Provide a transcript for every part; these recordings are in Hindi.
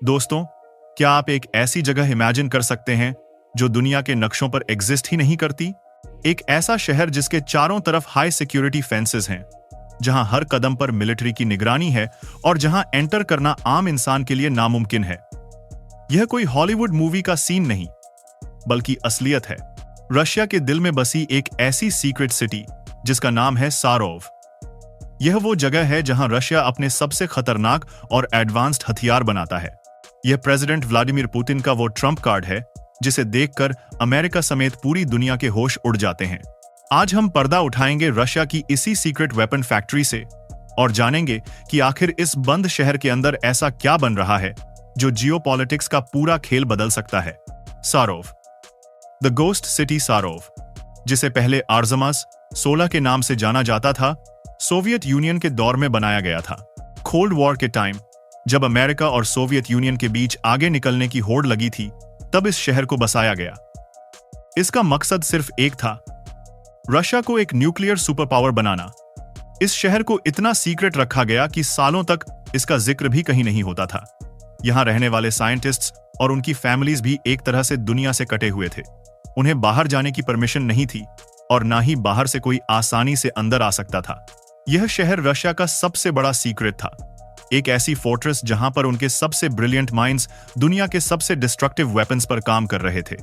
दोस्तों, क्या आप एक ऐसी जगह इमेजिन कर सकते हैं जो दुनिया के नक्शों पर एग्जिस्ट ही नहीं करती? एक ऐसा शहर जिसके चारों तरफ हाई सिक्योरिटी फेंसेस हैं, जहां हर कदम पर मिलिट्री की निगरानी है और जहां एंटर करना आम इंसान के लिए नामुमकिन है। यह कोई हॉलीवुड मूवी का सीन नहीं, बल्कि असलियत है। रशिया के दिल में बसी एक ऐसी सीक्रेट सिटी जिसका नाम है सारोव। यह वो जगह है जहां रशिया अपने सबसे खतरनाक और एडवांस्ड हथियार बनाता है। यह प्रेसिडेंट व्लादिमीर पुतिन का वो ट्रम्प कार्ड है जिसे देखकर अमेरिका समेत पूरी दुनिया के होश उड़ जाते हैं। आज हम पर्दा उठाएंगे रशिया की इसी सीक्रेट वेपन फैक्ट्री से और जानेंगे कि आखिर इस बंद शहर के अंदर ऐसा क्या बन रहा है जो जियोपॉलिटिक्स का पूरा खेल बदल सकता है। सारोव, द गोस्ट सिटी सारोव, जिसे पहले आर्ज़मास 16 के नाम से जाना जाता था, सोवियत यूनियन के दौर में बनाया गया था। कोल्ड वॉर के टाइम जब अमेरिका और सोवियत यूनियन के बीच आगे निकलने की होड़ लगी थी, तब इस शहर को बसाया गया। इसका मकसद सिर्फ एक था, रशिया को एक न्यूक्लियर सुपर पावर बनाना। इस शहर को इतना सीक्रेट रखा गया कि सालों तक इसका जिक्र भी कहीं नहीं होता था। यहां रहने वाले साइंटिस्ट्स और उनकी फैमिलीज भी एक तरह से दुनिया से कटे हुए थे। उन्हें बाहर जाने की परमिशन नहीं थी और ना ही बाहर से कोई आसानी से अंदर आ सकता था। यह शहर रशिया का सबसे बड़ा सीक्रेट था, एक ऐसी फोर्ट्रेस जहां पर उनके सबसे ब्रिलियंट माइंड्स दुनिया के सबसे डिस्ट्रक्टिव वेपन्स पर काम कर रहे थे।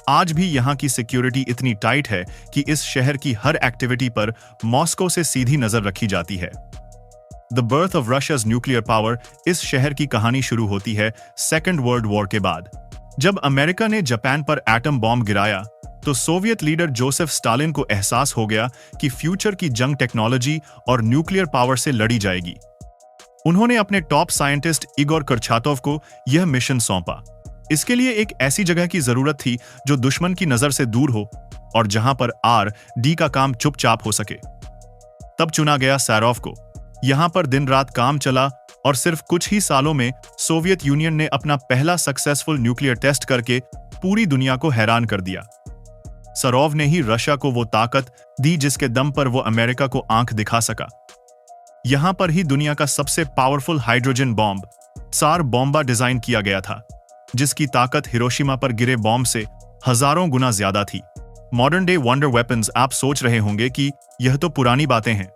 आज भी यहां की सिक्योरिटी इतनी टाइट है कि इस शहर की हर एक्टिविटी पर मॉस्को से सीधी नजर रखी जाती है। The birth of Russia's nuclear power, इस शहर की कहानी शुरू होती है सेकेंड वर्ल्ड वॉर के बाद। जब अमेरिका ने जापान पर एटम बॉम्ब गिराया तो सोवियत लीडर जोसेफ स्टालिन को एहसास हो गया कि फ्यूचर की जंग टेक्नोलॉजी और न्यूक्लियर पावर से लड़ी जाएगी। उन्होंने अपने टॉप साइंटिस्ट इगोर कर्चातोव को यह मिशन सौंपा। इसके लिए एक ऐसी जगह की जरूरत थी जो दुश्मन की नजर से दूर हो और जहां पर R&D का काम चुपचाप हो सके। तब चुना गया सारोव को। यहां पर दिन रात काम चला और सिर्फ कुछ ही सालों में सोवियत यूनियन ने अपना पहला सक्सेसफुल न्यूक्लियर टेस्ट करके पूरी दुनिया को हैरान कर दिया। सारोव ने ही रशिया को वो ताकत दी जिसके दम पर वो अमेरिका को आंख दिखा सका। यहां पर ही दुनिया का सबसे पावरफुल हाइड्रोजन बॉम्ब त्सार बॉम्बा डिजाइन किया गया था, जिसकी ताकत हिरोशिमा पर गिरे बॉम्ब से हजारों गुना ज्यादा थी। Modern day wonder weapons. आप सोच रहे होंगे कि यह तो पुरानी बातें हैं,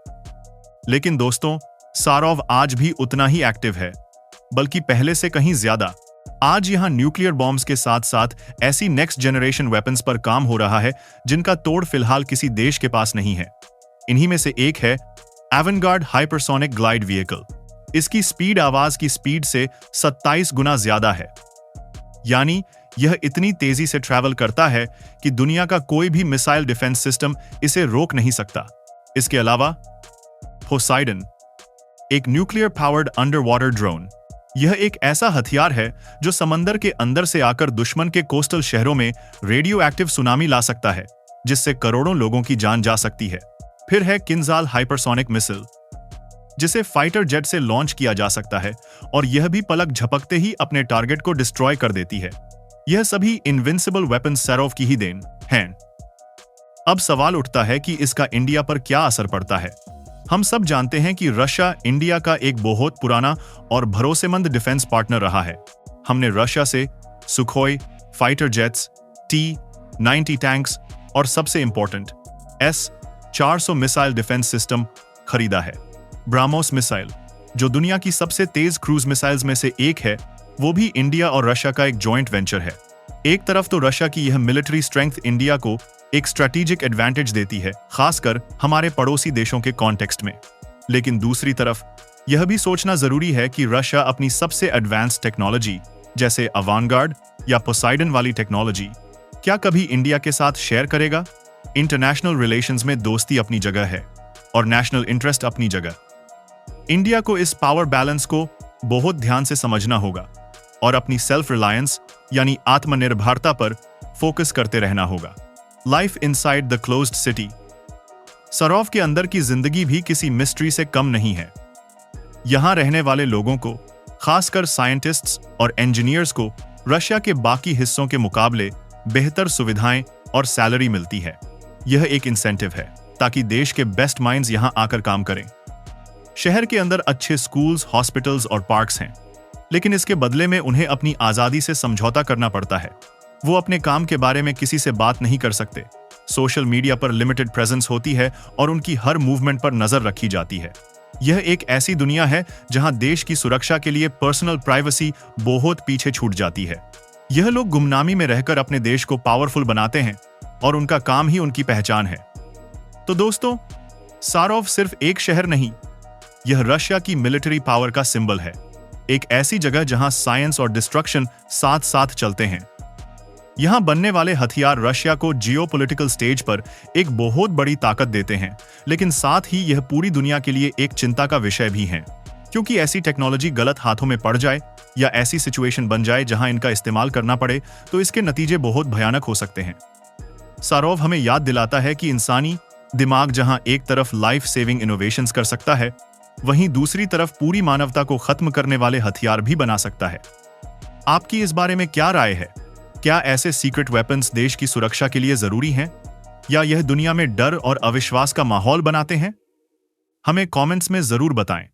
लेकिन दोस्तों, सारोव आज भी उतना ही एक्टिव है, बल्कि पहले से कहीं ज्यादा। आज यहां न्यूक्लियर बॉम्ब्स के साथ साथ ऐसी नेक्स्ट जनरेशन वेपन्स पर काम हो रहा है जिनका तोड़ फिलहाल किसी देश के पास नहीं है। इन्हीं में से एक है एवेंगार्ड हाइपरसोनिक ग्लाइड व्हीकल। इसकी स्पीड आवाज की स्पीड से 27 गुना ज्यादा है, यानी यह इतनी तेजी से ट्रैवल करता है कि दुनिया का कोई भी मिसाइल डिफेंस सिस्टम इसे रोक नहीं सकता। इसके अलावा पोसाइडन, एक nuclear powered under water drone. यह एक ऐसा हथियार है जो समंदर के अंदर से आकर दुश्मन के कोस्टल शहरों में रेडियो एक्टिव सुनामी ला सकता है, जिससे करोड़ों लोगों की जान जा सकती है। फिर है किंजाल हाइपरसोनिक मिसाइल, जिसे फाइटर जेट से लॉन्च किया जा सकता है और यह भी पलक झपकते ही अपने टारगेट को डिस्ट्रॉय कर देती है। यह सभी इनविंसिबल वेपन सारोव की ही देन हैं। अब सवाल उठता है कि इसका इंडिया पर क्या असर पड़ता है। हम सब जानते हैं कि रशिया इंडिया का एक बहुत पुराना और भरोसेमंद डिफेंस पार्टनर रहा है। हमने रशिया से Sukhoi fighter jets, T-90 tanks और सबसे important S-400 missile defence system खरीदा है। ब्राह्मोस मिसाइल, जो दुनिया की सबसे तेज क्रूज मिसाइल्स में से एक है, वो भी इंडिया और रशिया का एक जॉइंट वेंचर है। एक तरफ तो रशिया की यह मिलिट्री स्ट्रेंथ इंडिया को एक स्ट्रेटेजिक एडवांटेज देती है, खासकर हमारे पड़ोसी देशों के कॉन्टेक्स्ट में। लेकिन दूसरी तरफ यह भी सोचना जरूरी है कि रशिया अपनी सबसे एडवांस्ड टेक्नोलॉजी जैसे अवांगार्ड या पोसाइडन वाली टेक्नोलॉजी क्या कभी इंडिया के साथ शेयर करेगा? इंटरनेशनल रिलेशंस में दोस्ती अपनी जगह है और नेशनल इंटरेस्ट अपनी जगह। इंडिया को इस पावर बैलेंस को बहुत ध्यान से समझना होगा और अपनी सेल्फ रिलायंस यानी आत्मनिर्भरता पर फोकस करते रहना होगा। Life inside the closed city. Sarov के अंदर की जिंदगी भी किसी मिस्ट्री से कम नहीं है। यहां रहने वाले लोगों को, खासकर साइंटिस्ट्स और इंजीनियर्स को, रशिया के बाकी हिस्सों के मुकाबले बेहतर सुविधाएं और सैलरी मिलती है। यह एक इंसेंटिव है ताकि देश के बेस्ट माइंड्स यहां आकर काम करें। शहर के अंदर अच्छे स्कूल्स, हॉस्पिटल्स और पार्क्स हैं। लेकिन इसके बदले में उन्हें अपनी आजादी से समझौता करना पड़ता है। वो अपने काम के बारे में किसी से बात नहीं कर सकते। सोशल मीडिया पर लिमिटेड प्रेजेंस होती है और उनकी हर मूवमेंट पर नजर रखी जाती है। यह एक ऐसी दुनिया है जहां देश की सुरक्षा के लिए पर्सनल प्राइवेसी बहुत पीछे छूट जाती है। यह लोग गुमनामी में रहकर अपने देश को पावरफुल बनाते हैं और उनका काम ही उनकी पहचान है। तो दोस्तों, सारोव सिर्फ एक शहर नहीं, यह रशिया की मिलिट्री पावर का सिंबल है। एक ऐसी जगह जहां साइंस और डिस्ट्रक्शन साथ साथ चलते हैं। यहां बनने वाले हथियार रशिया को जियोपॉलिटिकल स्टेज पर एक बहुत बड़ी ताकत देते हैं, लेकिन साथ ही यह पूरी दुनिया के लिए एक चिंता का विषय भी है, क्योंकि ऐसी टेक्नोलॉजी गलत हाथों में पड़ जाए या ऐसी सिचुएशन बन जाए जहां इनका इस्तेमाल करना पड़े तो इसके नतीजे बहुत भयानक हो सकते हैं। सारोव हमें याद दिलाता है कि इंसानी दिमाग जहां एक तरफ लाइफ सेविंग इनोवेशंस कर सकता है, वहीं दूसरी तरफ पूरी मानवता को खत्म करने वाले हथियार भी बना सकता है। आपकी इस बारे में क्या राय है? क्या ऐसे सीक्रेट वेपन्स देश की सुरक्षा के लिए जरूरी हैं, या यह दुनिया में डर और अविश्वास का माहौल बनाते हैं? हमें कमेंट्स में जरूर बताएं।